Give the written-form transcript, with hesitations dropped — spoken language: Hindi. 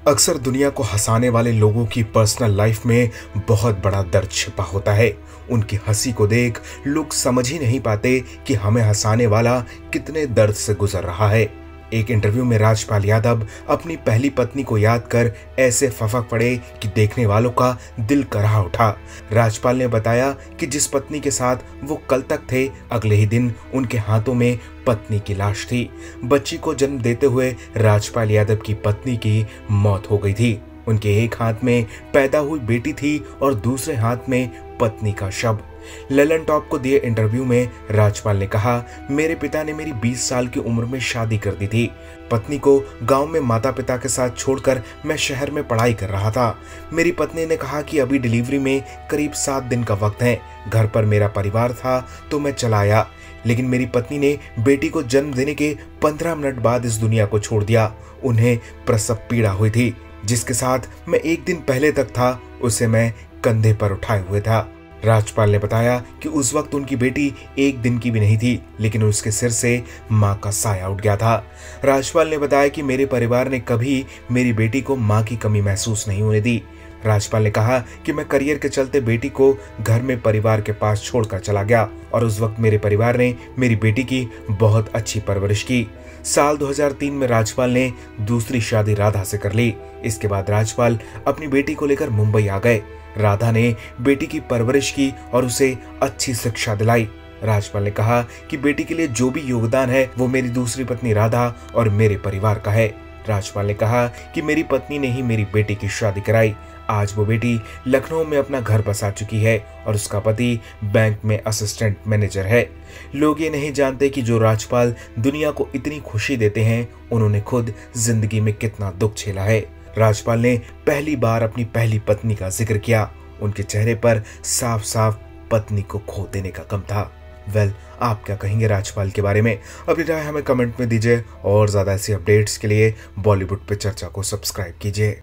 अक्सर दुनिया को हंसाने वाले लोगों की पर्सनल लाइफ में बहुत बड़ा दर्द छिपा होता है। उनकी हंसी को देख लोग समझ ही नहीं पाते कि हमें हंसाने वाला कितने दर्द से गुजर रहा है। एक इंटरव्यू में राजपाल यादव अपनी पहली पत्नी को याद कर ऐसे फफक पड़े कि देखने वालों का दिल कराह उठा। राजपाल ने बताया कि जिस पत्नी के साथ वो कल तक थे, अगले ही दिन उनके हाथों में पत्नी की लाश थी। बच्ची को जन्म देते हुए राजपाल यादव की पत्नी की मौत हो गई थी। उनके एक हाथ में पैदा हुई बेटी थी और दूसरे हाथ में पत्नी का शव। ललन टॉप को दिए इंटरव्यू में राजपाल ने कहा, मेरे पिता ने मेरी 20 साल की उम्र में शादी कर दी थी। पत्नी को गांव में माता पिता के साथ छोड़कर मैं शहर में पढ़ाई कर रहा था। मेरी पत्नी ने कहा कि अभी डिलीवरी में करीब 7 दिन का वक्त है। घर पर मेरा परिवार था तो मैं चला आया, लेकिन मेरी पत्नी ने बेटी को जन्म देने के 15 मिनट बाद इस दुनिया को छोड़ दिया। उन्हें प्रसव पीड़ा हुई थी, जिसके साथ मैं एक दिन पहले तक था, उसे मैं कंधे पर उठाए हुए था। राजपाल ने बताया कि उस वक्त उनकी बेटी 1 दिन की भी नहीं थी, लेकिन उसके सिर से मां का साया उठ गया था। राजपाल ने बताया कि मेरे परिवार ने कभी मेरी बेटी को मां की कमी महसूस नहीं होने दी। राजपाल ने कहा कि मैं करियर के चलते बेटी को घर में परिवार के पास छोड़कर चला गया और उस वक्त मेरे परिवार ने मेरी बेटी की बहुत अच्छी परवरिश की। साल 2003 में राजपाल ने दूसरी शादी राधा से कर ली। इसके बाद राजपाल अपनी बेटी को लेकर मुंबई आ गए। राधा ने बेटी की परवरिश की और उसे अच्छी शिक्षा दिलाई। राजपाल ने कहा कि बेटी के लिए जो भी योगदान है वो मेरी दूसरी पत्नी राधा और मेरे परिवार का है। राजपाल ने कहा कि मेरी पत्नी ने ही मेरी बेटी की शादी कराई। आज वो बेटी लखनऊ में अपना घर बसा चुकी है और उसका पति बैंक में असिस्टेंट मैनेजर है। लोग ये नहीं जानते कि जो राजपाल दुनिया को इतनी खुशी देते हैं, उन्होंने खुद जिंदगी में कितना दुख झेला है। राजपाल ने पहली बार अपनी पहली पत्नी का जिक्र किया। उनके चेहरे पर साफ साफ पत्नी को खो देने का गम था। आप क्या कहेंगे राजपाल के बारे में? अपनी राय हमें कमेंट में दीजिए और ज्यादा ऐसी अपडेट्स के लिए बॉलीवुड पे चर्चा को सब्सक्राइब कीजिए।